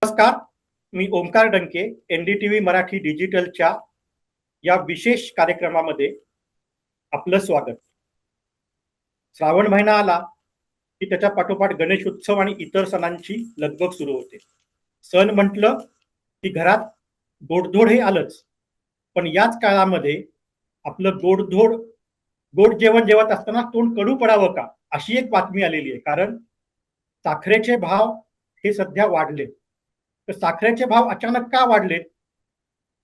नमस्कार. मी ओमकार डंके. NDTV मराठी डिजिटलच्या या विशेष कार्यक्रमामध्ये आपलं स्वागत. श्रावण महिना आला की त्याच्या पाठोपाठ गणेश उत्सव आणि इतर सणांची लगबग सुरू होते. सण म्हटलं की घरात गोडधोड हे आलंच, पण याच काळामध्ये आपलं गोड जेवण जेवत असताना तोंड कडू पडावं का, अशी एक बातमी आलेली आहे. कारण साखरेचे भाव हे सध्या वाढले. तर साखरेचे भाव अचानक का वाढलेत,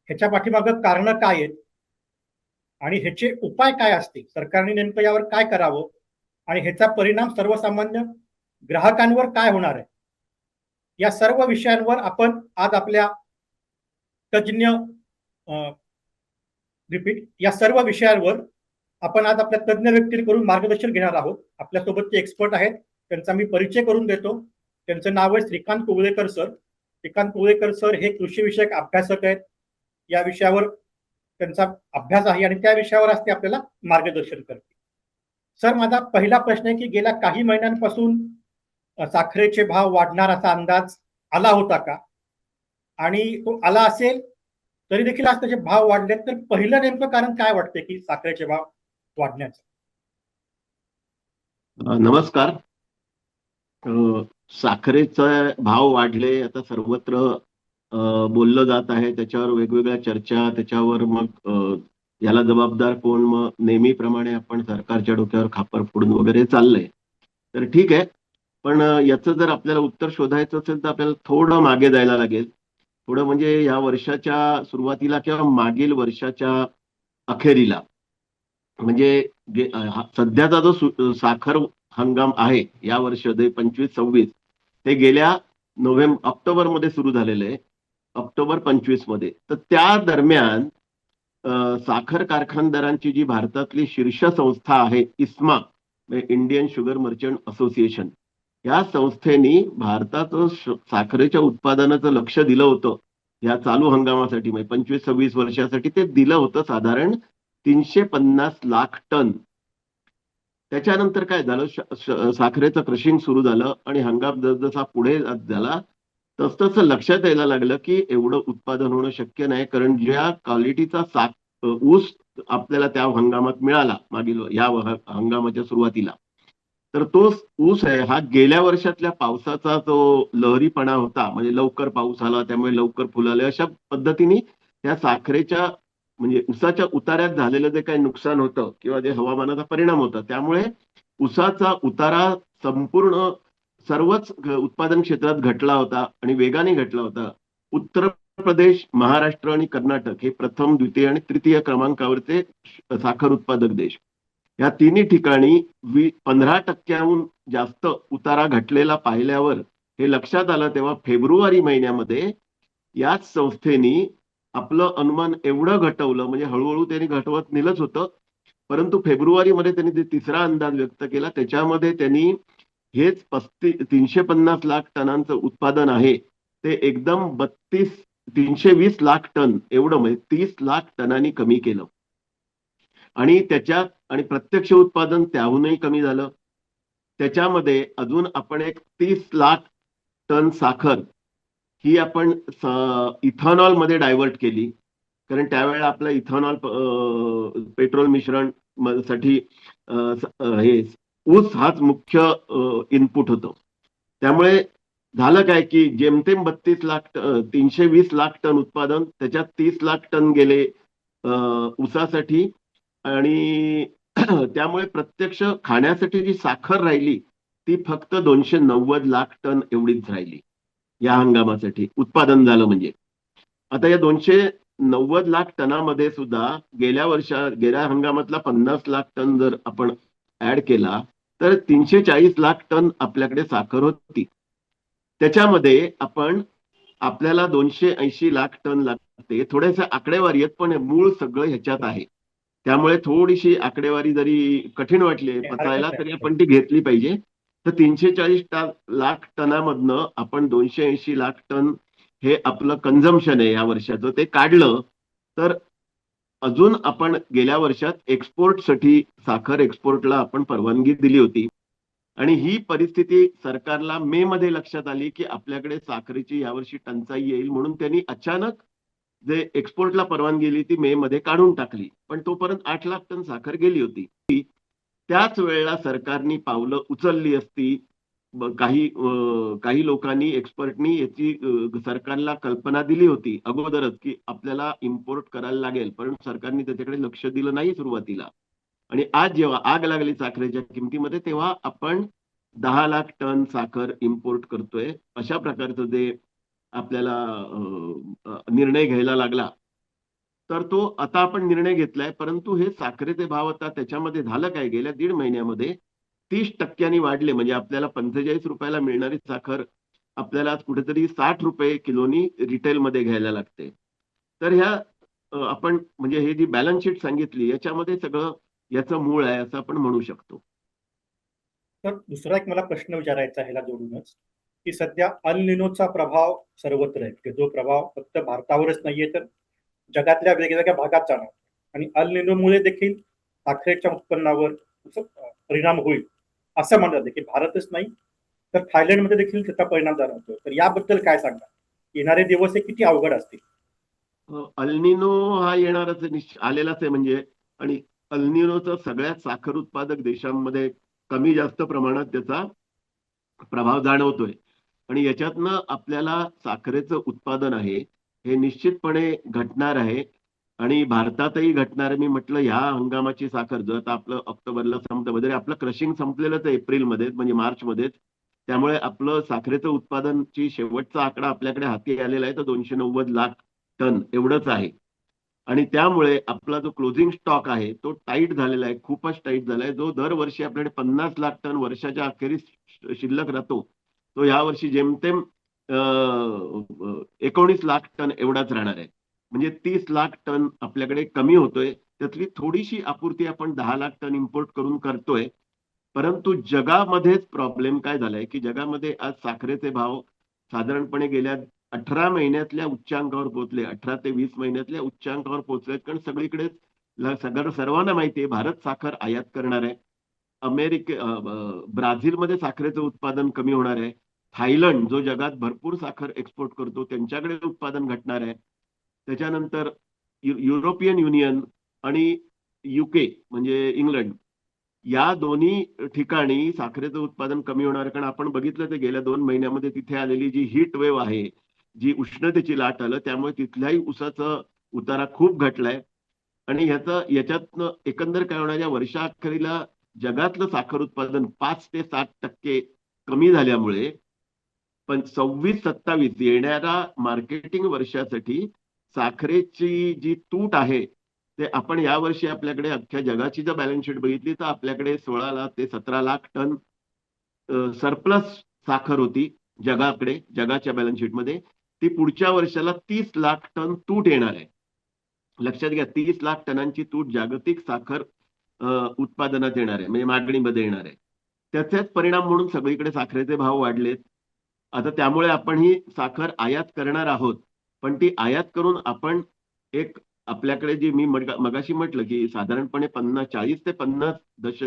ह्याच्या पाठीमागं कारणं काय आहेत आणि ह्याचे उपाय काय असतील, सरकारने नेमकं यावर काय करावं आणि ह्याचा परिणाम सर्वसामान्य ग्राहकांवर काय होणार आहे, या सर्व विषयांवर आपण आज आपल्या तज्ज्ञ या सर्व विषयांवर आपण आज आपल्या तज्ज्ञ व्यक्तींकडून मार्गदर्शन घेणार आहोत. आपल्यासोबत जे एक्सपर्ट आहेत त्यांचा मी परिचय करून देतो. त्यांचं नाव आहे श्रीकांत कुवळेकर सर. श्रीकांत कुवळेकर सर हे कृषी विषयक अभ्यासक आहेत. या विषयावर त्यांचा अभ्यास आहे आणि त्या विषयावर आज ते आपल्याला मार्गदर्शन करतील. सर, माझा पहिला प्रश्न आहे की गेल्या काही महिन्यांपासून साखरेचे भाव वाढणार असा अंदाज आला होता का, आणि तो आला असेल तरी देखील आज त्याचे भाव वाढलेत, तर पहिलं नेमकं कारण काय वाटते की साखरेचे भाव वाढण्याचं? नमस्कार. साखरेचे भाव वाढले आता सर्वत्र बोललं जात आहे. त्याच्यावर वेगवेगळ्या चर्चा, त्याच्यावर मग याला जबाबदार कोण, मग नेहमीप्रमाणे आपण सरकारच्या डोक्यावर खापर फोडून वगैरे चाललंय. तर ठीक आहे, पण याचं जर आपल्याला उत्तर शोधायचं असेल तर आपल्याला थोडं मागे जायला लागेल. थोडं म्हणजे या वर्षाच्या सुरुवातीला किंवा मागील वर्षाच्या अखेरीला, म्हणजे सध्याचा जो साखर हंगाम आहे या वर्ष 25-26, ते गेल्या ऑक्टोबर मध्ये सुरू झालेलं आहे, ऑक्टोबर 25 मध्ये. तर त्या दरम्यान साखर कारखानदारांची जी भारतातली शीर्ष संस्था आहे ISMA, Indian sugar merchant association, या संस्थेनी भारतात साखरेच्या उत्पादनाचं लक्ष दिलं होतं या चालू हंगामासाठी, म्हणजे 25-26 वर्षासाठी ते दिलं होतं साधारण 350 लाख टन. त्याच्यानंतर काय झालं, साखरेचं क्रशिंग सुरू झालं आणि हंगाम जसा पुढे झाला तसतसं लक्षात यायला लागलं की एवढं उत्पादन होणं शक्य नाही, कारण ज्या क्वालिटीचा ऊस आपल्याला त्या हंगामात मिळाला मागील या हंगामाच्या सुरुवातीला, तर तो ऊस आहे हा गेल्या वर्षातल्या पावसाचा जो लहरीपणा होता, म्हणजे लवकर पाऊस आला त्यामुळे लवकर फुलाले, अशा पद्धतीने त्या साखरेच्या म्हणजे ऊसाच्या उतार्यात झालेलं जे काही नुकसान होतं किंवा जे हवामानाचा परिणाम होता, त्यामुळे ऊसाचा उतारा संपूर्ण सर्वच उत्पादन क्षेत्रात घटला होता आणि वेगाने घटला होता. उत्तर प्रदेश, महाराष्ट्र आणि कर्नाटक हे प्रथम, द्वितीय आणि तृतीय क्रमांकावरचे साखर उत्पादक देश. या तिन्ही ठिकाणी 15% जास्त उतारा घटलेला पाहिल्यावर हे लक्षात आलं. तेव्हा फेब्रुवारी महिन्यामध्ये याच संस्थेनी आपलं अनुमान एवढं घटवलं, म्हणजे हळूहळू त्यांनी घटवत नेलंच होतं, परंतु फेब्रुवारीमध्ये त्यांनी तिसरा अंदाज व्यक्त केला. त्याच्यामध्ये त्यांनी हेच 350 लाख टनांचं उत्पादन आहे ते एकदम 320 लाख टन एवढं, म्हणजे 30 लाख टनांनी कमी केलं. आणि त्याच्यात आणि प्रत्यक्ष उत्पादन त्याहूनही कमी झालं. त्याच्यामध्ये अजून आपण एक 30 लाख टन साखर ही आपण इथेनॉल मध्ये डायव्हर्ट केली, कारण त्यावेळेला आपलं इथेनॉल पेट्रोल मिश्रण साठी हे ऊस हाच मुख्य इनपुट होतं. त्यामुळे झालं काय की जेमतेम 320 लाख टन उत्पादन, त्याच्यात 30 लाख टन गेले ऊसासाठी, आणि त्यामुळे प्रत्यक्ष खाण्यासाठी जी साखर राहिली ती फक्त 290 लाख टन एवढीच राहिली या हंगामासाठी उत्पादन झालं. म्हणजे आता या 290 लाख टनामध्ये सुद्धा गेल्या हंगामातला 50 लाख टन जर आपण ऍड केला तर 340 लाख टन आपल्याकडे साखर होती. त्याच्यामध्ये आपल्याला 280 लाख टन लागते. थोड्याशा आकडेवारी आहेत पण मूळ सगळं ह्याच्यात आहे, त्यामुळे थोडीशी आकडेवारी जरी कठीण वाटली पचायला तरी आपण ती घेतली पाहिजे. तर 340 लाख टनामधनं आपण 280 लाख टन हे आपलं कन्झम्पशन आहे या वर्षाचं, ते काढलं तर अजून आपण गेल्या वर्षात एक्सपोर्टसाठी साखर एक्सपोर्टला आपण परवानगी दिली होती. आणि ही परिस्थिती सरकारला मे मध्ये लक्षात आली की आपल्याकडे साखरेची यावर्षी टंचाई येईल, म्हणून त्यांनी अचानक जे एक्सपोर्टला परवानगी दिली ती मे मध्ये काढून टाकली. पण तोपर्यंत 8 लाख टन साखर गेली होती. त्याच वेळेला सरकारनी पावलं उचलली असती, काही लोकांनी एक्सपर्टनी याची सरकारला कल्पना दिली होती अगोदरच की आपल्याला इम्पोर्ट करायला लागेल, पण सरकारने त्याच्याकडे लक्ष दिलं नाही सुरुवातीला. आणि आज जेव्हा आग लागली साखरेच्या किमतीमध्ये, तेव्हा आपण 10 लाख टन साखर इम्पोर्ट करतोय. अशा प्रकारचं जे आपल्याला निर्णय घ्यायला लागला, तर तो आता आपण निर्णय घेतलाय. परंतु हे साखरेचे भाव आता त्याच्यामध्ये झालं काय, गेल्या 1.5 महिन्यामध्ये 30% वाढले. म्हणजे आपल्याला 45 रुपयाला मिळणारी साखर आपल्याला आज कुठेतरी 60 रुपये किलोनी रिटेलमध्ये घ्यायला लागते. तर ह्या आपण म्हणजे हे जी बॅलन्स शीट सांगितली याच्यामध्ये सगळं याचं मूळ आहे असं आपण म्हणू शकतो. तर दुसरा एक मला प्रश्न विचारायचा आहे ह्याला जोडूनच, की सध्या अल निनोचा प्रभाव सर्वत्र आहे, की जो प्रभाव फक्त भारतावरच नाहीये तर जगातल्या वेगवेगळ्या भागात जाणार, आणि अल निनोमुळे देखील साखरेच्या उत्पन्नावर परिणाम होईल असं म्हणतात, की भारतच नाही तर थायलंडमध्ये देखील त्याचा परिणाम जाणवतो. तर याबद्दल काय सांगा, येणारे दिवस हे किती अवघड असतील? अल्निनो हा येणारच आहे, आलेलाच आहे म्हणजे. आणि अल्निनोचा सगळ्यात साखर उत्पादक देशांमध्ये कमी जास्त प्रमाणात त्याचा प्रभाव जाणवतोय. आणि याच्यातनं आपल्याला साखरेचं उत्पादन आहे हे निश्चितपणे घटणार आहे. आणि भारतातही घटणार आहे. मी म्हटलं ह्या हंगामाची साखर जर आता आपलं ऑक्टोबरला संपतं वगैरे, आपलं क्रशिंग संपलेलंच आहे एप्रिलमध्येच, म्हणजे मार्चमध्येच. त्यामुळे आपलं साखरेचं उत्पादनची शेवटचा आकडा आपल्याकडे हाती आलेला आहे, तर 290 लाख टन एवढंच आहे. आणि त्यामुळे आपला जो क्लोजिंग स्टॉक आहे तो टाईट झालेला आहे, खूपच टाईट झालाय. जो दरवर्षी आपल्याकडे 50 लाख टन वर्षाच्या अखेरीस शिल्लक राहतो, तो यावर्षी जेमतेम 19 लाख टन एवढाच राहणार आहे. म्हणजे 30 लाख टन आपल्याकडे कमी होतोय. त्यातली थोडीशी आपूर्ती आपण 10 लाख टन इम्पोर्ट करून करतोय. परंतु जगामध्येच प्रॉब्लेम काय झालाय, की जगामध्ये आज साखरेचे भाव साधारणपणे गेल्या 18 महिन्यातल्या उच्चांकावर पोहोचले. 18 ते 20 महिन्यातल्या उच्चांकावर पोहोचले. कारण सगळीकडे सर्वांना माहिती आहे भारत साखर आयात करणार आहे. ब्राझीलमध्ये साखरेचं उत्पादन कमी होणार आहे. थायलंड जो जगात भरपूर साखर एक्सपोर्ट करतो त्यांच्याकडे उत्पादन घटणार आहे. त्याच्यानंतर युरोपियन युनियन आणि युके म्हणजे इंग्लंड, या दोन्ही ठिकाणी साखरेचं उत्पादन कमी होणार आहे. कारण आपण बघितलं तर गेल्या 2 महिन्यामध्ये तिथे आलेली जी हीट वेव्ह आहे, जी उष्णतेची लाट आलं, त्यामुळे तिथल्याही ऊसाचा उतारा खूप घटलाय. आणि याच्यातनं एकंदर काय होणार, या वर्षाअखेरीला जगातलं साखर उत्पादन 5 ते 7% कमी झाल्यामुळे पण 26-27 येणाऱ्या मार्केटिंग वर्षासाठी साखरेची जी तूट आहे ते आपण यावर्षी आपल्याकडे अख्ख्या जगाची जर बॅलन्स शीट बघितली तर आपल्याकडे 16 ते 17 लाख टन सरप्लस साखर होती जगाच्या बॅलन्स शीटमध्ये. ती पुढच्या वर्षाला 30 लाख टन तूट येणार आहे. लक्षात घ्या, 30 लाख टनांची तूट जागतिक साखर उत्पादनात येणार आहे, म्हणजे मागणीमध्ये येणार आहे. त्याचाच परिणाम म्हणून सगळीकडे साखरेचे भाव वाढलेत. आता त्यामुळे आपण ही साखर आयात करणार आहोत. पण ती आयात करून आपण एक आपल्याकडे जी मी मगाशी म्हटलं की साधारणपणे 40 ते 50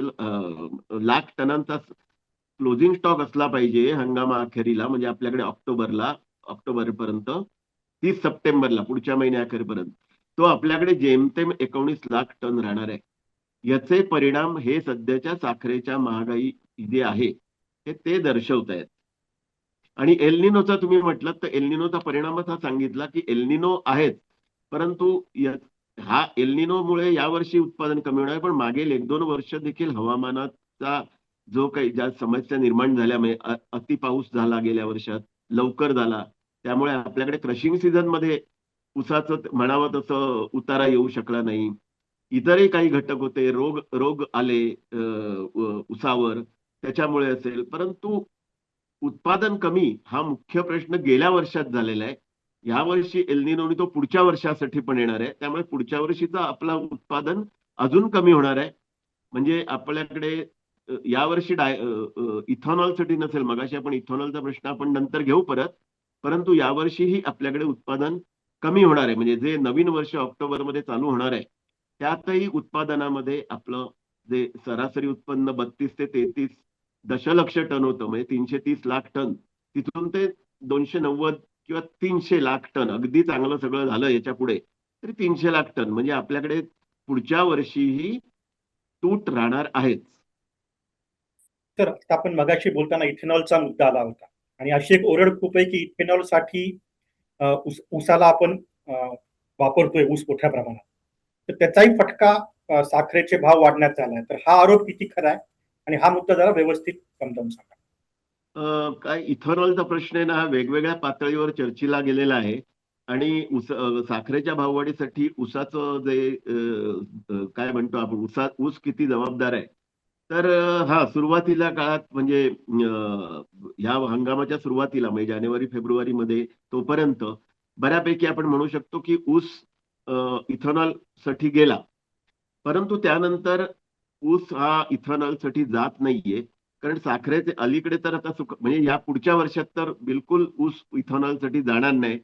लाख टनांचा क्लोजिंग स्टॉक असला पाहिजे हंगामाअखेरीला, म्हणजे आपल्याकडे ऑक्टोबरपर्यंत, 30 सप्टेंबरला पुढच्या महिन्याअखेरपर्यंत तो आपल्याकडे जेमतेम 19 लाख टन राहणार आहे. याचे परिणाम हे सध्याच्या साखरेच्या महागाई जे आहे ते दर्शवत आहेत. आणि एलनिनोचा तुम्ही म्हटलं तर एलनिनोचा परिणामच हा सांगितला की एलनिनो आहेत. परंतु हा एलनिनोमुळे यावर्षी उत्पादन कमी होणार, पण मागील 1-2 वर्ष देखील हवामानाचा जो काही ज्या समस्या निर्माण झाल्या, म्हणजे अति पाऊस झाला गेल्या वर्षात, लवकर झाला, त्यामुळे आपल्याकडे क्रशिंग सीझन मध्ये उसाचं म्हणावं तसं उतारा येऊ शकला नाही. इतरही काही घटक होते, रोग आले उसावर, त्याच्यामुळे असेल. परंतु उत्पादन कमी हा मुख्य प्रश्न गेल्या वर्षात झालेला आहे. या वर्षी एलनिनोनी तो पुढच्या वर्षासाठी पण येणार आहे. त्यामुळे पुढच्या वर्षीचा आपला उत्पादन अजून कमी होणार आहे. म्हणजे आपल्याकडे यावर्षी इथॉनॉलसाठी नसेल, मगाशी आपण इथॉनॉलचा प्रश्न आपण नंतर घेऊ परत, परंतु यावर्षीही आपल्याकडे उत्पादन कमी होणार आहे. म्हणजे जे नवीन वर्ष ऑक्टोबरमध्ये चालू होणार आहे त्यातही उत्पादनामध्ये आपलं जे सरासरी उत्पन्न 32 ते 33 दशलक्ष टन होतं, म्हणजे 330 लाख टन, तिथून ते 290 किंवा 300 लाख टन, अगदी चांगलं सगळं झालं याच्या पुढे तरी 300 लाख टन, म्हणजे आपल्याकडे पुढच्या वर्षीही तूट राहणार आहेच. तर आता आपण मगाशी बोलताना इथेनॉलचा मुद्दा आला होता आणि अशी एक ओरड खूप आहे की इथेनॉलसाठी ऊसाला आपण वापरतोय ऊस मोठ्या प्रमाणात, तर त्याचाही फटका साखरेचे भाव वाढण्यात झालाय. तर हा आरोप किती खरा आहे आणि हा मुद्दा जरा व्यवस्थित समजावून सांगा. काय इथेनॉलचा प्रश्न आहे ना, हा वेगवेगळ्या पातळीवर चर्चेला गेलेला आहे. आणि साखरेच्या भाववाढीसाठी ऊसाचं जे काय म्हणतो आपण, ऊस किती जबाबदार आहे. तर हा सुरुवातीला काळात म्हणजे ह्या हंगामाच्या सुरुवातीला म्हणजे जानेवारी फेब्रुवारीमध्ये तोपर्यंत बऱ्यापैकी आपण म्हणू शकतो की ऊस इथेनॉल साठी गेला. परंतु त्यानंतर ऊस हा इथेनॉल साठी जात नाहीये. कारण साखरेचे अलीकडे तर आता म्हणजे या पुढच्या वर्षात तर बिलकुल ऊस इथेनॉलसाठी जाणार नाही.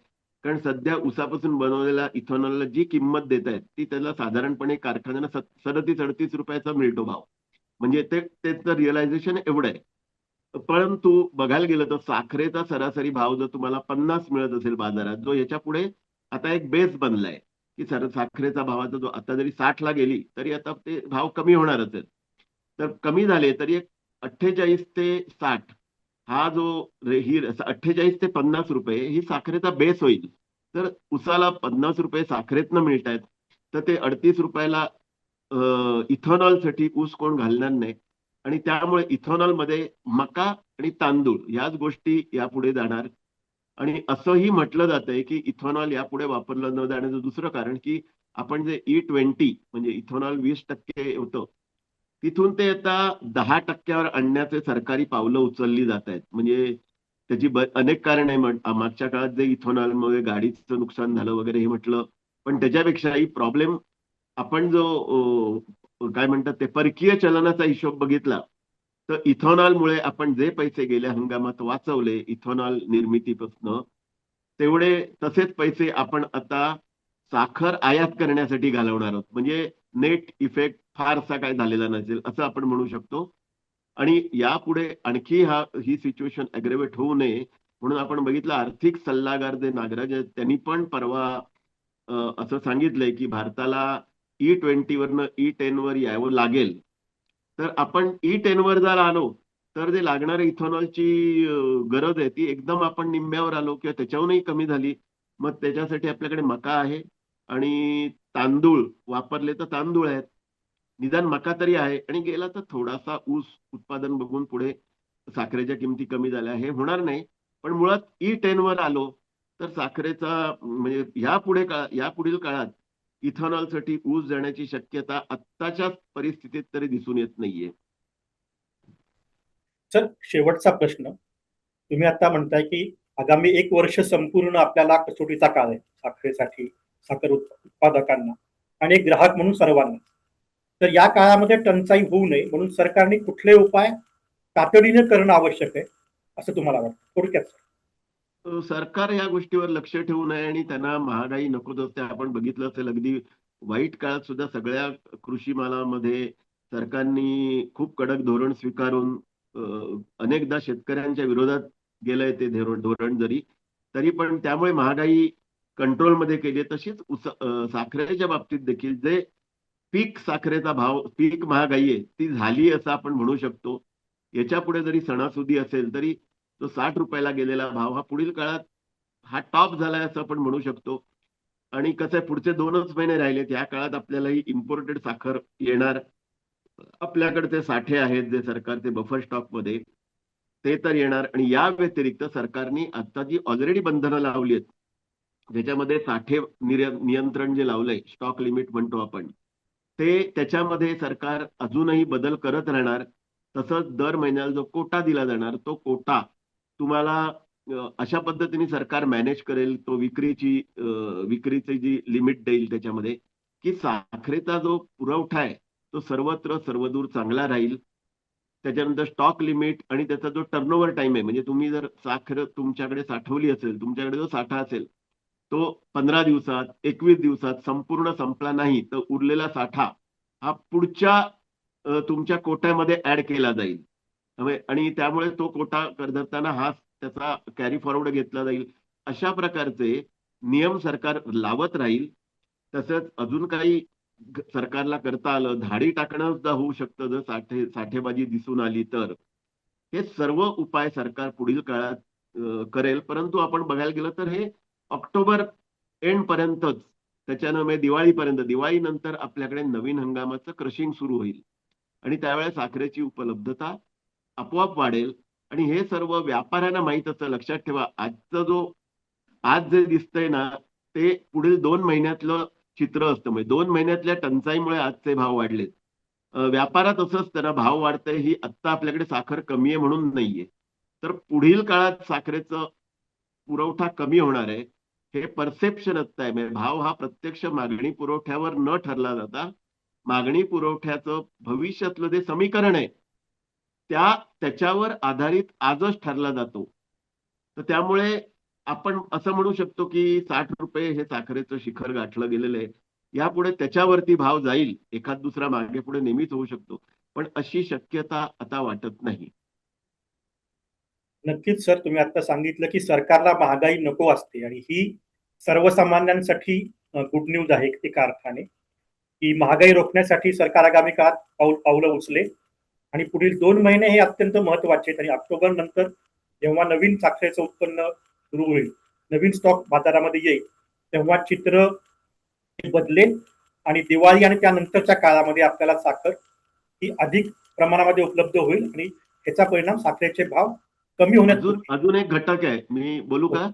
कारण सध्या ऊसापासून बनवलेल्या इथेनॉलला जी किंमत देत आहेत ती त्याला साधारणपणे कारखान्याला 37-38 रुपयाचा मिळतो भाव. म्हणजे त्याचं रिअलायझेशन एवढं आहे. परंतु बघायला गेलं तर साखरेचा सरासरी भाव जर तुम्हाला 50 मिळत असेल बाजारात, जो याच्या पुढे आता एक बेस बनलाय की साखरेचा भावाचा जो आता जरी 60 ला गेली तरी आता ते भाव कमी होणारच आहेत. तर कमी झाले तरी एक 48 ते 60 हा जो ही 48 ते 50 रुपये ही साखरेचा बेस होईल. तर उसाला 50 रुपये साखरेतनं मिळत आहेत, तर ते 38 रुपयाला इथेनॉलसाठी ऊस कोण घालणार नाही. आणि त्यामुळे इथेनॉलमध्ये मका आणि तांदूळ याच गोष्टी यापुढे जाणार. आणि असंही म्हटलं जातंय की इथेनॉल यापुढे वापरलं न जाण्याचं दुसरं कारण की आपण जे E20 म्हणजे इथेनॉल 20% होतं, तिथून ते आता 10% आणण्याचे सरकारी पावलं उचलली जात आहेत. म्हणजे त्याची अनेक कारण आहे. मागच्या काळात जे इथेनॉलमुळे गाडीचं नुकसान झालं वगैरे हे म्हटलं, पण त्याच्यापेक्षाही प्रॉब्लेम आपण जो काय म्हणतात ते परकीय चलनाचा हिशोब बघितला तर इथेनॉलमुळे आपण जे पैसे गेल्या हंगामात वाचवले इथेनॉल निर्मितीपासून, तेवढे तसेच पैसे आपण आता साखर आयात करण्यासाठी घालवणार आहोत. म्हणजे नेट इफेक्ट फारसा काय झालेला नसेल असं आपण म्हणू शकतो. आणि यापुढे आणखी ही सिच्युएशन अग्रेवेट होऊ नये म्हणून आपण बघितलं, आर्थिक सल्लागार जे नागराज आहेत त्यांनी पण परवा असं सांगितलंय की भारताला E20 वरनं E10 वर यावं लागेल. तर आपण E10 वर जर आलो तर जे लागणारे इथेनॉलची गरज आहे ती एकदम आपण निम्म्यावर आलो किंवा त्याच्याहूनही कमी झाली. मग त्याच्यासाठी आपल्याकडे मका आहे आणि तांदूळ वापरले तर तांदूळ आहेत. निदान मका तरी आहे आणि गेला तर थोडासा ऊस उत्पादन बघून पुढे साखरेच्या किमती कमी झाल्या हे होणार नाही. पण मुळात E10 वर आलो तर साखरेचा म्हणजे यापुढील काळात इथेनॉलसाठी ऊस जाण्याची शक्यता आत्ताच्या परिस्थितीत तरी दिसून येत नाहीये. सर, शेवटचा प्रश्न. तुम्ही आता म्हणताय की आगामी 1 वर्ष संपूर्ण आपल्याला कसोटीचा काळ आहे साखरेसाठी, साखर उत्पादकांना आणि एक ग्राहक म्हणून सर्वांना. तर या काळामध्ये टंचाई होऊ नये म्हणून सरकारने कुठले उपाय तातडीने करणं आवश्यक आहे असं तुम्हाला वाटतं थोडक्यात सर? सरकार या गोष्टीवर लक्ष ठेवू नये आणि त्यांना महागाई नकोच असते. आपण बघितलं असेल अगदी वाईट काळात सुद्धा सगळ्या कृषी मालामध्ये सरकारनी खूप कडक धोरण स्वीकारून अनेकदा शेतकऱ्यांच्या विरोधात गेलंय ते धोरण जरी, तरी पण त्यामुळे महागाई कंट्रोलमध्ये केली आहे. तशीच साखरेच्या बाबतीत देखील जे पीक साखरेचा भाव, पीक महागाई आहे ती झाली असं आपण म्हणू शकतो. याच्या पुढे जरी सणासुदी असेल तरी तो 60 रुपयाला गेलेला भाव हा पुढील काळात हा टॉप झालाय असं आपण म्हणू शकतो. आणि कसं आहे, पुढचे 2च महिने राहिलेत, या काळात आपल्याला ही इम्पोर्टेड साखर येणार. आपल्याकडे ते साठे आहेत जे सरकारचे बफर स्टॉक मध्ये, ते तर येणार. आणि या व्यतिरिक्त सरकारने आता जी ऑलरेडी बंधनं लावली आहेत ज्याच्यामध्ये साठे नियंत्रण जे लावलंय, स्टॉक लिमिट म्हणतो आपण, ते त्याच्यामध्ये सरकार अजूनही बदल करत राहणार. तसंच दर महिन्याला जो कोटा दिला जाणार तो कोटा तुम्हाला अशा पद्धतीने सरकार मॅनेज करेल, तो विक्रीची जी लिमिट देईल त्याच्यामध्ये, की साखरेचा जो पुरवठा आहे तो सर्वत्र सर्वदूर चांगला राहील. त्याच्यानंतर स्टॉक लिमिट आणि त्याचा जो टर्नओव्हर टाइम आहे, म्हणजे तुम्ही जर साखर तुमच्याकडे साठवली असेल, तुमच्याकडे जो साठा असेल तो 15 दिवसात 21 दिवसात संपूर्ण संपला नाही तर उरलेला साठा हा पुढच्या तुमच्या कोट्यामध्ये ऍड केला जाईल. आणि त्यामुळे तो कोटा करधरताना हा त्याचा कॅरी फॉरवर्ड घेतला जाईल. अशा प्रकारचे नियम सरकार लावत राहील. तसंच अजून काही सरकारला करता आलं, धाडी टाकणं सुद्धा होऊ शकतं जर साठेबाजी दिसून आली तर. हे सर्व उपाय सरकार पुढील काळात करेल. परंतु आपण बघायला गेलं तर हे ऑक्टोबर एंड पर्यंतच, त्याच्यानं म्हणजे दिवाळीपर्यंत, दिवाळीनंतर आपल्याकडे नवीन हंगामाचं क्रशिंग सुरू होईल आणि त्यावेळेस साखरेची उपलब्धता आपोआप वाढेल. आणि हे सर्व व्यापाऱ्यांना माहित असतं. लक्षात ठेवा, आज जे दिसतंय ना, ते पुढील 2 महिन्यातलं चित्र असतं. म्हणजे 2 महिन्यातल्या टंचाईमुळे आजचे भाव वाढलेत. व्यापारात असं असतं ना, भाव वाढतंय ही आत्ता आपल्याकडे साखर कमी आहे म्हणून नाहीये. तर पुढील काळात साखरेचं पुरवठा कमी होणार आहे हे परसेप्शन असतं आहे. म्हणजे भाव हा प्रत्यक्ष मागणी पुरवठ्यावर न ठरला जाता मागणी पुरवठ्याचं भविष्यातलं जे समीकरण आहे त्याच्यावर आधारित आजच ठरला जातो. तर त्यामुळे आपण असं म्हणू शकतो की 60 रुपये हे साखरेचं शिखर गाठलं गेलेलं आहे. यापुढे त्याच्यावरती भाव जाईल, एखाद दुसरा मागे पुढे नेहमीच होऊ शकतो, पण अशी शक्यता आता वाटत नाही. नक्कीच सर, तुम्ही आता सांगितलं की सरकारला महागाई नको असते आणि ही सर्वसामान्यांसाठी गुड न्यूज आहे एका अर्थाने, की महागाई रोखण्यासाठी सरकार आगामी काळात पावलं उचलेल आणि पुढील 2 महिने हे अत्यंत महत्वाचे आहेत. आणि ऑक्टोबर नंतर जेव्हा नवीन साखरेचं उत्पन्न सुरू होईल, नवीन स्टॉक बाजारामध्ये येईल, तेव्हा चित्र बदलेल आणि दिवाळी आणि त्यानंतरच्या काळामध्ये आपल्याला साखर ही अधिक प्रमाणामध्ये उपलब्ध होईल आणि त्याचा परिणाम साखरेचे भाव कमी होण्यात अजून एक घटक आहे, मी बोलू का?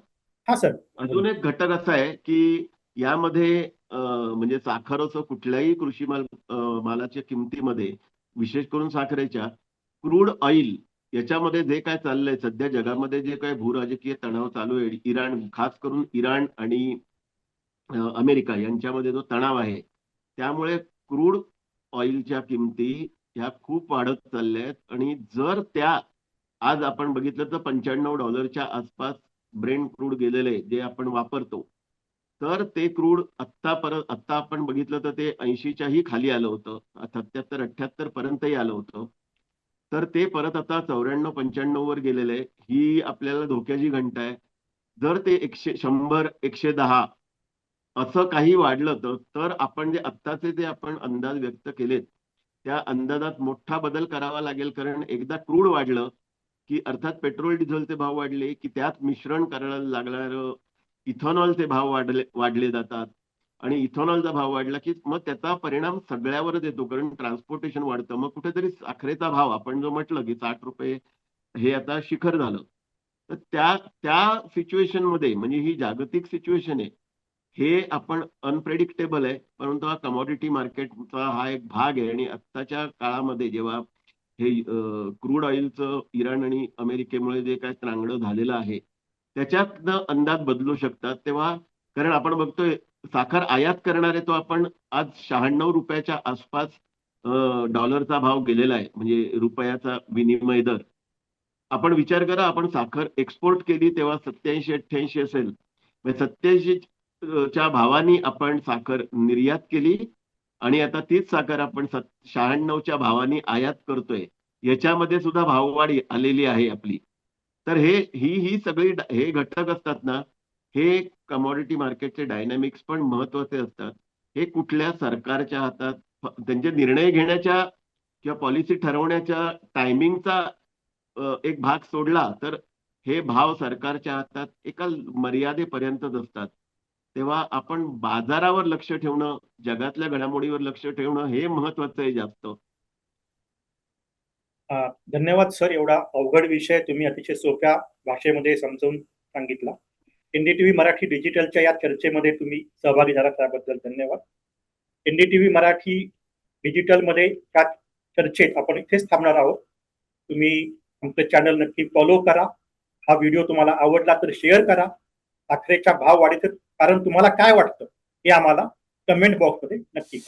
हा सर. अजून एक घटक असा आहे की यामध्ये म्हणजे साखर असो कुठल्याही कृषी मालाच्या किमतीमध्ये, विशेष करून साखरेच्या, क्रूड ऑइल याच्यामध्ये जे काय चाललंय सध्या जगामध्ये, जे काय भूराजकीय तणाव चालू आहे, खास करून इराण आणि अमेरिका यांच्यामध्ये जो तणाव आहे, त्यामुळे क्रूड ऑइलच्या किमती ह्या खूप वाढत चालल्या आहेत. आणि जर आज आपण बघितलं तर $95 आसपास ब्रेंट क्रूड गेलेले जे आपण वापरतो, तर ते क्रूड आत्ता आपण बघितलं तर ते 80च्याही खाली आलं होतं, 77-78 पर्यंतही आलं होतं. तर ते परत आता 94-95 वर गेलेलं आहे. ही आपल्याला धोक्याची घंटा आहे. जर ते 100-110 असं काही वाढलं तर आपण जे आत्ताचे जे आपण अंदाज व्यक्त केलेत त्या अंदाजात मोठा बदल करावा लागेल. कारण एकदा क्रूड वाढलं की, अर्थात पेट्रोल डिझेलचे भाव वाढले की त्यात मिश्रण करायला लागणारं इथेनॉलचे भाव वाढले जातात. आणि इथेनॉलचा भाव वाढला की मग त्याचा परिणाम सगळ्यावरच येतो, कारण ट्रान्सपोर्टेशन वाढतं. मग कुठेतरी साखरेचा भाव, आपण जो म्हटलं की 60 रुपये हे आता शिखर झालं, तर त्या त्या सिच्युएशन मध्ये, म्हणजे ही जागतिक सिच्युएशन आहे, हे आपण अनप्रेडिक्टेबल आहे. परंतु हा कमॉडिटी मार्केटचा हा एक भाग आहे. आणि आत्ताच्या काळामध्ये जेव्हा हे क्रूड ऑइलचं इराण आणि अमेरिकेमुळे जे काय त्रांगडं झालेलं आहे त्याच्यातनं अंदाज बदलू शकतात. तेव्हा, कारण आपण बघतोय साखर आयात करणारे तो आपण आज 96 रुपयाच्या आसपास डॉलरचा भाव गेलेला आहे, म्हणजे रुपयाचा विनिमय दर. आपण विचार करा, आपण साखर एक्सपोर्ट केली तेव्हा 87-88 असेल, 87 च्या भावानी आपण साखर निर्यात केली आणि आता तीच साखर आपण 96च्या भावानी आयात करतोय. याच्यामध्ये सुद्धा भाववाढ आलेली आहे आपली. तर ही सगळी हे घटक असतात ना, हे कमॉडिटी मार्केटचे डायनॅमिक्स पण महत्वाचे असतात. हे कुठल्या सरकारच्या हातात, त्यांचे निर्णय घेण्याच्या किंवा पॉलिसी ठरवण्याच्या टायमिंगचा एक भाग सोडला तर हे भाव सरकारच्या हातात एका मर्यादेपर्यंतच असतात. तेव्हा आपण बाजारावर लक्ष ठेवणं, जगातल्या घडामोडीवर लक्ष ठेवणं हे महत्वाचं आहे जास्त. धन्यवाद सर, एवढा अवघड विषय तुम्ही अतिशय सोप्या भाषेमध्ये समजावून सांगितला. एनडीटीव्ही मराठी डिजिटलच्या या चर्चेमध्ये तुम्ही सहभागी झाला त्याबद्दल धन्यवाद. एनडीटीव्ही मराठी डिजिटलमध्ये या चर्चेत आपण इथेच थांबणार आहोत. तुम्ही आमचं चॅनल नक्की फॉलो करा. हा व्हिडिओ तुम्हाला आवडला तर शेअर करा. साखरेच्या भाव वाढीचं कारण तुम्हाला काय वाटतं हे आम्हाला कमेंट बॉक्समध्ये नक्की